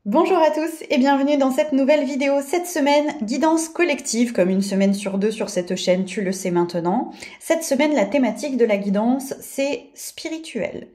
Bonjour à tous et bienvenue dans cette nouvelle vidéo. Cette semaine, guidance collective, comme une semaine sur deux sur cette chaîne, tu le sais maintenant. Cette semaine, la thématique de la guidance, c'est spirituel.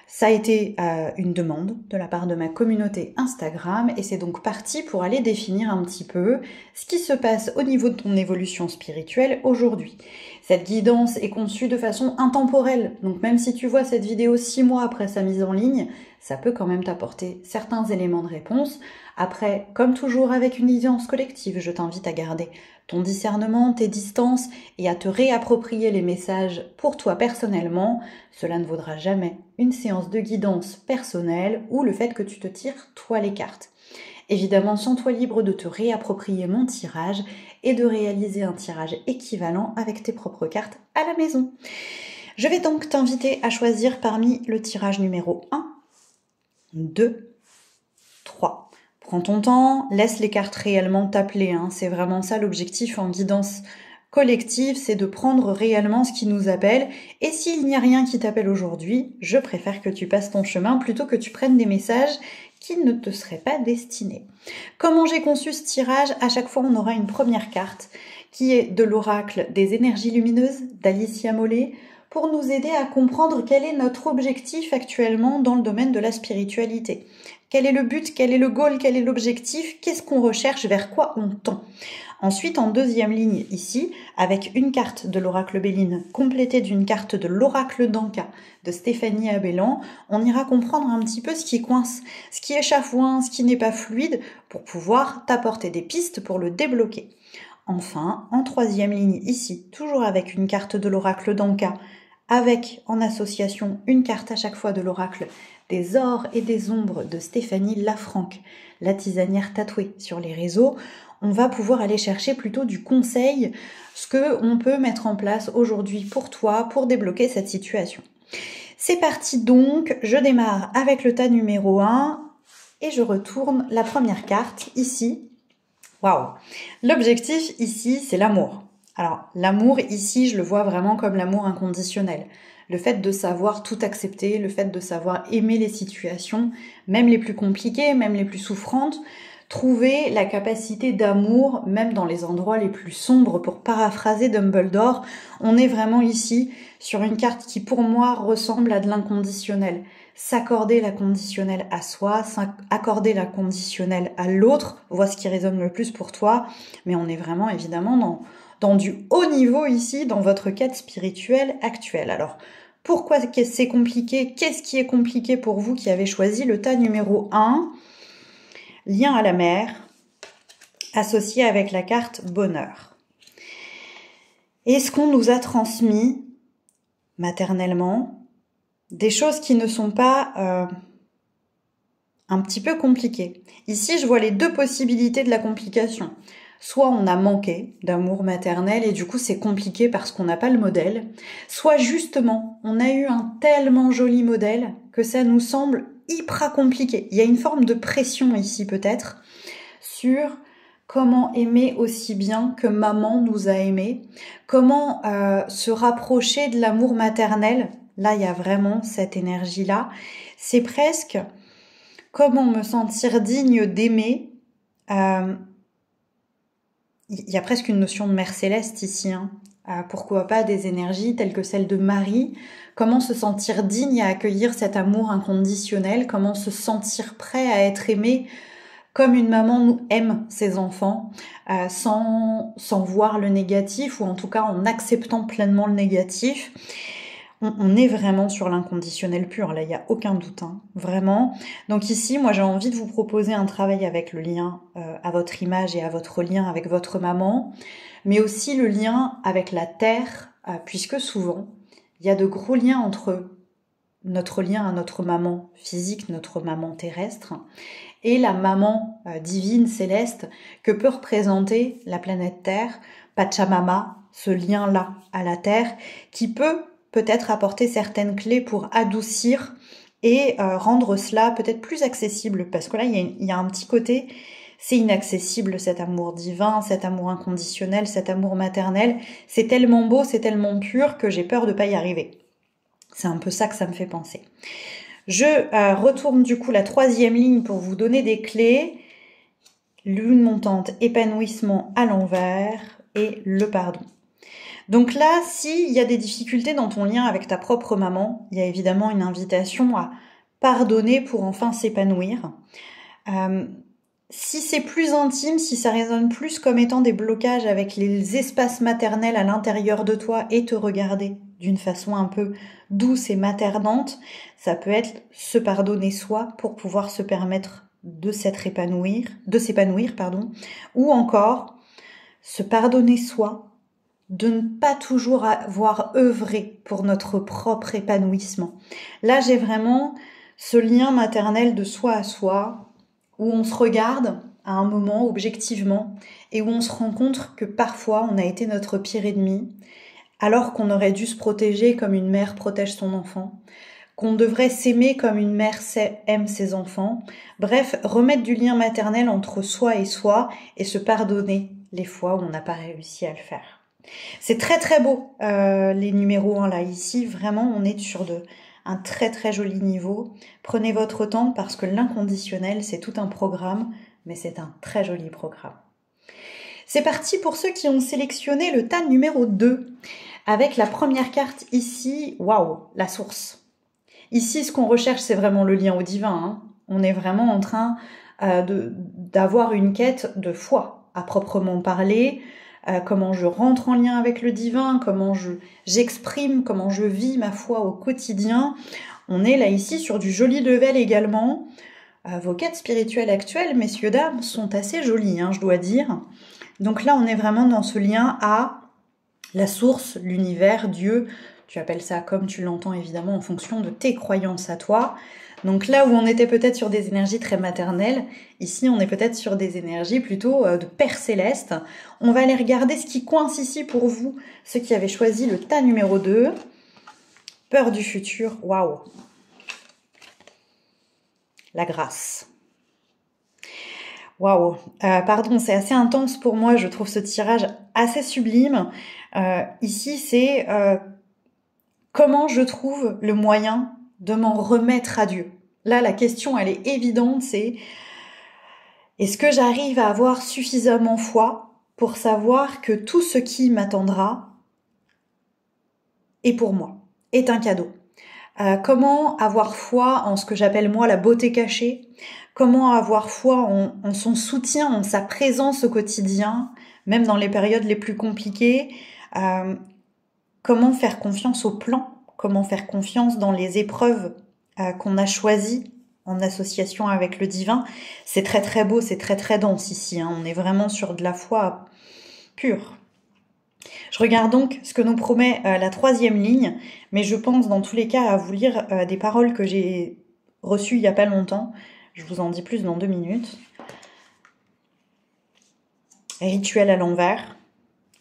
Ça a été une demande de la part de ma communauté Instagram et c'est donc parti pour aller définir un petit peu ce qui se passe au niveau de ton évolution spirituelle aujourd'hui. Cette guidance est conçue de façon intemporelle, donc même si tu vois cette vidéo 6 mois après sa mise en ligne, ça peut quand même t'apporter certains éléments de réponse. Après, comme toujours avec une guidance collective, je t'invite à garder ton discernement, tes distances et à te réapproprier les messages pour toi personnellement. Cela ne vaudra jamais une séance de guidance personnelle ou le fait que tu te tires toi les cartes. Évidemment, sens-toi libre de te réapproprier mon tirage et de réaliser un tirage équivalent avec tes propres cartes à la maison. Je vais donc t'inviter à choisir parmi le tirage numéro 1, 2, 3. Prends ton temps, laisse les cartes réellement t'appeler. C'est vraiment ça l'objectif en guidance collective, c'est de prendre réellement ce qui nous appelle. Et s'il n'y a rien qui t'appelle aujourd'hui, je préfère que tu passes ton chemin plutôt que tu prennes des messages qui ne te seraient pas destinés. Comment j'ai conçu ce tirage? À chaque fois, on aura une première carte qui est de l'oracle des énergies lumineuses d'Alicia Mollet, pour nous aider à comprendre quel est notre objectif actuellement dans le domaine de la spiritualité. Quel est le but, quel est le goal, quel est l'objectif, qu'est-ce qu'on recherche, vers quoi on tend. Ensuite, en deuxième ligne ici, avec une carte de l'oracle Béline complétée d'une carte de l'oracle d'Anka de Stéphanie Abellan, on ira comprendre un petit peu ce qui coince, ce qui est chafouin, ce qui n'est pas fluide, pour pouvoir t'apporter des pistes pour le débloquer. Enfin, en troisième ligne ici, toujours avec une carte de l'oracle d'Anka, avec en association une carte à chaque fois de l'oracle des ors et des ombres de Stéphanie Lafranc, la tisanière tatouée sur les réseaux, on va pouvoir aller chercher plutôt du conseil, ce qu'on peut mettre en place aujourd'hui pour toi, pour débloquer cette situation. C'est parti donc, je démarre avec le tas numéro 1 et je retourne la première carte ici. Waouh! L'objectif ici, c'est l'amour. Alors, l'amour ici, je le vois vraiment comme l'amour inconditionnel. Le fait de savoir tout accepter, le fait de savoir aimer les situations, même les plus compliquées, même les plus souffrantes, trouver la capacité d'amour, même dans les endroits les plus sombres, pour paraphraser Dumbledore, on est vraiment ici sur une carte qui, pour moi, ressemble à de l'inconditionnel. S'accorder la conditionnelle à soi, accorder la conditionnelle à l'autre, vois ce qui résonne le plus pour toi, mais on est vraiment évidemment dans du haut niveau ici, dans votre quête spirituelle actuelle. Alors, pourquoi c'est compliqué? Qu'est-ce qui est compliqué pour vous qui avez choisi le tas numéro 1? Lien à la mer, associé avec la carte bonheur. Est-ce qu'on nous a transmis maternellement des choses qui ne sont pas un petit peu compliquées? Ici, je vois les deux possibilités de la complication. Soit on a manqué d'amour maternel et du coup c'est compliqué parce qu'on n'a pas le modèle, soit justement on a eu un tellement joli modèle que ça nous semble hyper compliqué. Il y a une forme de pression ici peut-être sur comment aimer aussi bien que maman nous a aimés, comment se rapprocher de l'amour maternel. Là, il y a vraiment cette énergie-là. C'est presque comment me sentir digne d'aimer. Il y a presque une notion de mère céleste ici. Pourquoi pas des énergies telles que celle de Marie. Comment se sentir digne à accueillir cet amour inconditionnel. Comment se sentir prêt à être aimé comme une maman aime ses enfants, sans voir le négatif, ou en tout cas en acceptant pleinement le négatif. On est vraiment sur l'inconditionnel pur, là il n'y a aucun doute, vraiment. Donc ici, moi j'ai envie de vous proposer un travail avec le lien à votre image et à votre lien avec votre maman, mais aussi le lien avec la terre, puisque souvent, il y a de gros liens entre notre lien à notre maman physique, notre maman terrestre, et la maman divine céleste que peut représenter la planète Terre, Pachamama, ce lien-là à la Terre, qui peut-être apporter certaines clés pour adoucir et rendre cela peut-être plus accessible, parce que là il y a un petit côté, c'est inaccessible cet amour divin, cet amour inconditionnel, cet amour maternel, c'est tellement beau, c'est tellement pur que j'ai peur de pas y arriver. C'est un peu ça que ça me fait penser. Je retourne du coup la troisième ligne pour vous donner des clés. Lune montante, épanouissement à l'envers et le pardon. Donc là, s'il y a des difficultés dans ton lien avec ta propre maman, il y a évidemment une invitation à pardonner pour enfin s'épanouir. Si c'est plus intime, si ça résonne plus comme étant des blocages avec les espaces maternels à l'intérieur de toi et te regarder d'une façon un peu douce et maternante, ça peut être se pardonner soi pour pouvoir se permettre de s'épanouir, ou encore se pardonner soi, de ne pas toujours avoir œuvré pour notre propre épanouissement. Là, j'ai vraiment ce lien maternel de soi à soi, où on se regarde à un moment objectivement et où on se rend compte que parfois on a été notre pire ennemi, alors qu'on aurait dû se protéger comme une mère protège son enfant, qu'on devrait s'aimer comme une mère aime ses enfants. Bref, remettre du lien maternel entre soi et se pardonner les fois où on n'a pas réussi à le faire. C'est très très beau les numéros 1 là, ici vraiment on est sur un très très joli niveau. Prenez votre temps parce que l'inconditionnel c'est tout un programme, mais c'est un très joli programme. C'est parti pour ceux qui ont sélectionné le tas numéro 2 avec la première carte ici, waouh, la source. Ici, ce qu'on recherche, c'est vraiment le lien au divin. Hein. On est vraiment en train d'avoir une quête de foi, à proprement parler. Comment je rentre en lien avec le divin, comment j'exprime, comment je vis ma foi au quotidien. On est là ici sur du joli level également. Vos quêtes spirituelles actuelles, messieurs, dames, sont assez jolies, hein, je dois dire. Donc là, on est vraiment dans ce lien à la source, l'univers, Dieu. Tu appelles ça comme tu l'entends évidemment en fonction de tes croyances à toi. Donc là où on était peut-être sur des énergies très maternelles, ici on est peut-être sur des énergies plutôt de Père Céleste. On va aller regarder ce qui coince ici pour vous, ceux qui avaient choisi le tas numéro 2. Peur du futur, waouh. La grâce. Waouh, pardon, c'est assez intense pour moi, je trouve ce tirage assez sublime. Ici c'est comment je trouve le moyen de m'en remettre à Dieu. Là, la question, elle est évidente, c'est est-ce que j'arrive à avoir suffisamment foi pour savoir que tout ce qui m'attendra est pour moi, est un cadeau. Comment avoir foi en ce que j'appelle moi la beauté cachée, comment avoir foi en son soutien, en sa présence au quotidien, même dans les périodes les plus compliquées, comment faire confiance au plan, comment faire confiance dans les épreuves qu'on a choisies en association avec le divin. C'est très très beau, c'est très très dense ici, hein. On est vraiment sur de la foi pure. Je regarde donc ce que nous promet la troisième ligne, mais je pense dans tous les cas à vous lire des paroles que j'ai reçues il n'y a pas longtemps. Je vous en dis plus dans 2 minutes. Rituel à l'envers.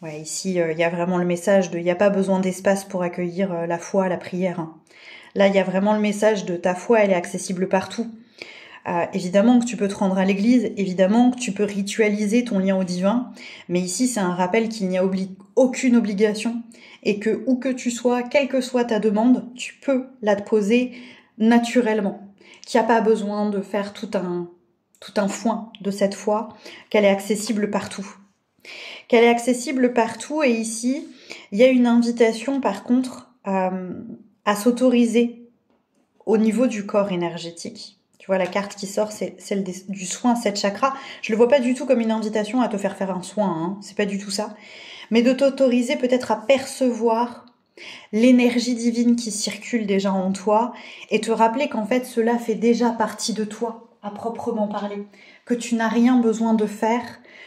Ouais, ici, il y a vraiment le message de il n'y a pas besoin d'espace pour accueillir la foi, la prière. Là, il y a vraiment le message de ta foi, elle est accessible partout. Évidemment que tu peux te rendre à l'église, évidemment que tu peux ritualiser ton lien au divin, mais ici, c'est un rappel qu'il n'y a aucune obligation et que où que tu sois, quelle que soit ta demande, tu peux la poser naturellement. Qu'il n'y a pas besoin de faire tout un foin de cette foi, qu'elle est accessible partout. Qu'elle est accessible partout et ici, il y a une invitation par contre à s'autoriser au niveau du corps énergétique. Tu vois, la carte qui sort, c'est celle du soin 7 chakras. Je le vois pas du tout comme une invitation à te faire un soin, hein. C'est pas du tout ça. Mais de t'autoriser peut-être à percevoir l'énergie divine qui circule déjà en toi et te rappeler qu'en fait, cela fait déjà partie de toi, à proprement parler. Que tu n'as rien besoin de faire,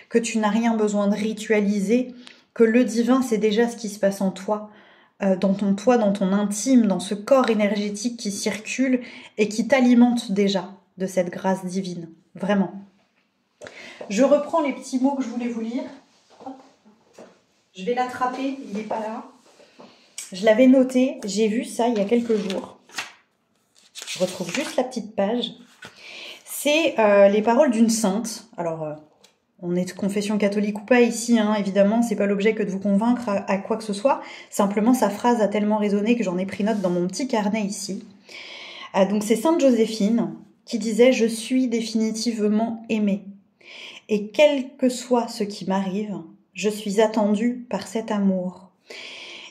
que tu n'as rien besoin de ritualiser, que le divin, c'est déjà ce qui se passe en toi, dans ton intime, dans ce corps énergétique qui circule et qui t'alimente déjà de cette grâce divine. Vraiment. Je reprends les petits mots que je voulais vous lire. Je vais l'attraper, il n'est pas là. Je l'avais noté, j'ai vu ça il y a quelques jours. Je retrouve juste la petite page. C'est les paroles d'une sainte. Alors, on est de confession catholique ou pas ici, hein, évidemment, c'est pas l'objet que de vous convaincre à quoi que ce soit. Simplement, sa phrase a tellement résonné que j'en ai pris note dans mon petit carnet ici. Donc c'est Sainte Joséphine qui disait « Je suis définitivement aimée. Et quel que soit ce qui m'arrive, je suis attendue par cet amour. »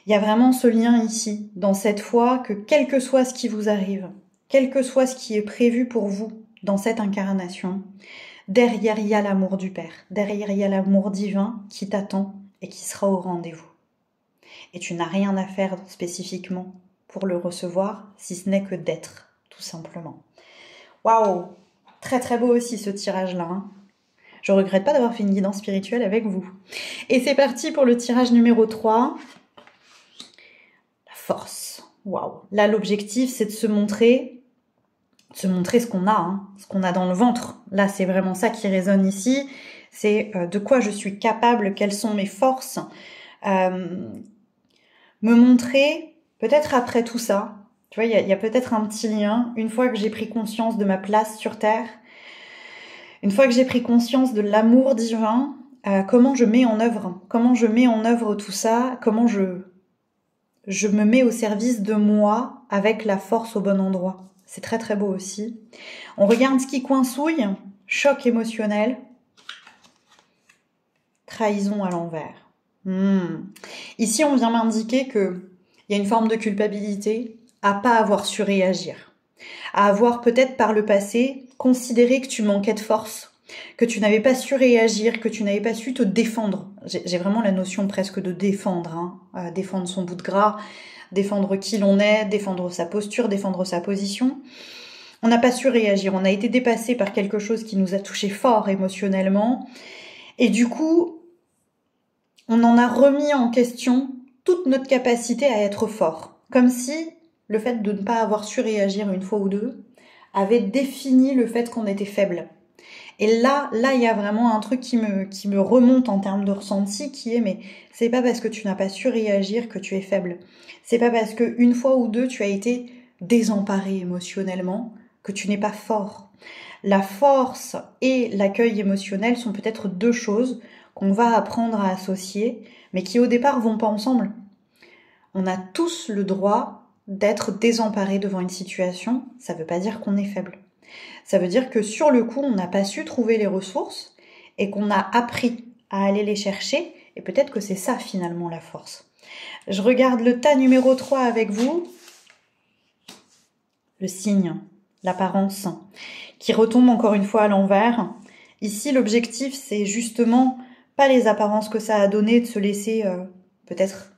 Il y a vraiment ce lien ici, dans cette foi, que quel que soit ce qui vous arrive, quel que soit ce qui est prévu pour vous dans cette incarnation, derrière il y a l'amour du Père, derrière il y a l'amour divin qui t'attend et qui sera au rendez-vous. Et tu n'as rien à faire spécifiquement pour le recevoir, si ce n'est que d'être, tout simplement. Waouh! Très très beau aussi ce tirage-là, hein. Je regrette pas d'avoir fait une guidance spirituelle avec vous. Et c'est parti pour le tirage numéro 3. La force. Waouh. Là, l'objectif, c'est de se montrer ce qu'on a, hein, ce qu'on a dans le ventre. Là, c'est vraiment ça qui résonne ici. C'est de quoi je suis capable, quelles sont mes forces. Me montrer, peut-être après tout ça, tu vois, il y a peut-être un petit lien. Une fois que j'ai pris conscience de ma place sur Terre, une fois que j'ai pris conscience de l'amour divin, comment je mets en œuvre tout ça, comment je me mets au service de moi avec la force au bon endroit. C'est très très beau aussi. On regarde ce qui coincouille, choc émotionnel, trahison à l'envers. Ici, on vient m'indiquer qu'il y a une forme de culpabilité à pas avoir su réagir, à avoir peut-être par le passé considéré que tu manquais de force, que tu n'avais pas su réagir, que tu n'avais pas su te défendre. J'ai vraiment la notion presque de défendre, hein, défendre son bout de gras, défendre qui l'on est, défendre sa posture, défendre sa position. On n'a pas su réagir, on a été dépassé par quelque chose qui nous a touché fort émotionnellement, et du coup, on en a remis en question toute notre capacité à être fort, comme si le fait de ne pas avoir su réagir une fois ou deux avait défini le fait qu'on était faible. Et là, il y a vraiment un truc qui me remonte en termes de ressenti, qui est, mais c'est pas parce que tu n'as pas su réagir que tu es faible. C'est pas parce que une fois ou deux tu as été désemparé émotionnellement que tu n'es pas fort. La force et l'accueil émotionnel sont peut-être deux choses qu'on va apprendre à associer, mais qui au départ vont pas ensemble. On a tous le droit d'être désemparé devant une situation, ça veut pas dire qu'on est faible. Ça veut dire que sur le coup, on n'a pas su trouver les ressources et qu'on a appris à aller les chercher, et peut-être que c'est ça finalement la force. Je regarde le tas numéro 3 avec vous, le signe, l'apparence, qui retombe encore une fois à l'envers. Ici, l'objectif, c'est justement pas les apparences que ça a donné, de se laisser peut-être,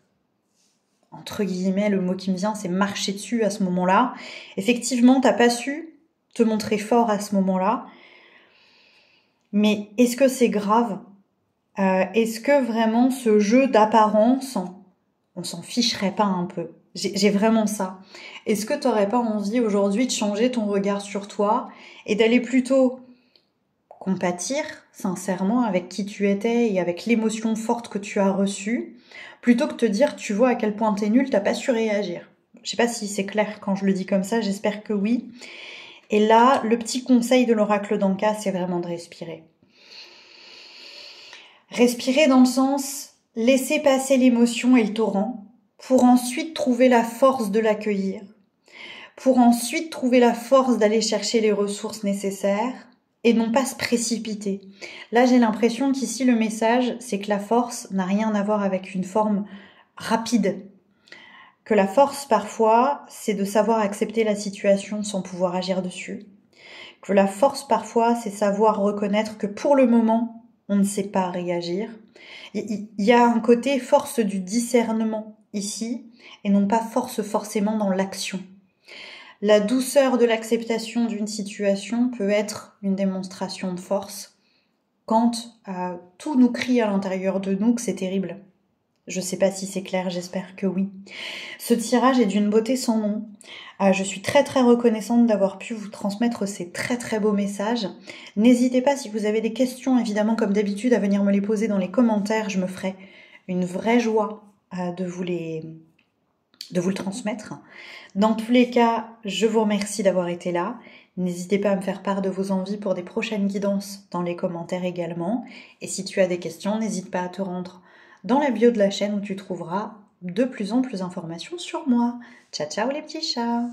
entre guillemets, le mot qui me vient, c'est marcher dessus à ce moment-là. Effectivement, t'as pas su te montrer fort à ce moment-là. Mais est-ce que c'est grave ? Est-ce que vraiment ce jeu d'apparence, on s'en ficherait pas un peu ? J'ai vraiment ça. Est-ce que t'aurais pas envie aujourd'hui de changer ton regard sur toi et d'aller plutôt compatir sincèrement avec qui tu étais et avec l'émotion forte que tu as reçue, plutôt que te dire tu vois à quel point t'es nul, t'as pas su réagir. Je sais pas si c'est clair quand je le dis comme ça, j'espère que oui. Et là, le petit conseil de l'oracle d'Anka, c'est vraiment de respirer. Respirer dans le sens, laisser passer l'émotion et le torrent, pour ensuite trouver la force de l'accueillir, pour ensuite trouver la force d'aller chercher les ressources nécessaires, et non pas se précipiter. Là, j'ai l'impression qu'ici, le message, c'est que la force n'a rien à voir avec une forme rapide. Que la force, parfois, c'est de savoir accepter la situation sans pouvoir agir dessus. Que la force, parfois, c'est savoir reconnaître que pour le moment, on ne sait pas réagir. Il y a un côté force du discernement ici, et non pas force forcément dans l'action. La douceur de l'acceptation d'une situation peut être une démonstration de force quand tout nous crie à l'intérieur de nous que c'est terrible. Je sais pas si c'est clair, j'espère que oui. Ce tirage est d'une beauté sans nom. Je suis très très reconnaissante d'avoir pu vous transmettre ces très très beaux messages. N'hésitez pas, si vous avez des questions, évidemment comme d'habitude, à venir me les poser dans les commentaires. Je me ferai une vraie joie de vous le transmettre. Dans tous les cas, je vous remercie d'avoir été là. N'hésitez pas à me faire part de vos envies pour des prochaines guidances dans les commentaires également. Et si tu as des questions, n'hésite pas à te rendre dans la bio de la chaîne où tu trouveras de plus en plus d'informations sur moi. Ciao ciao les petits chats!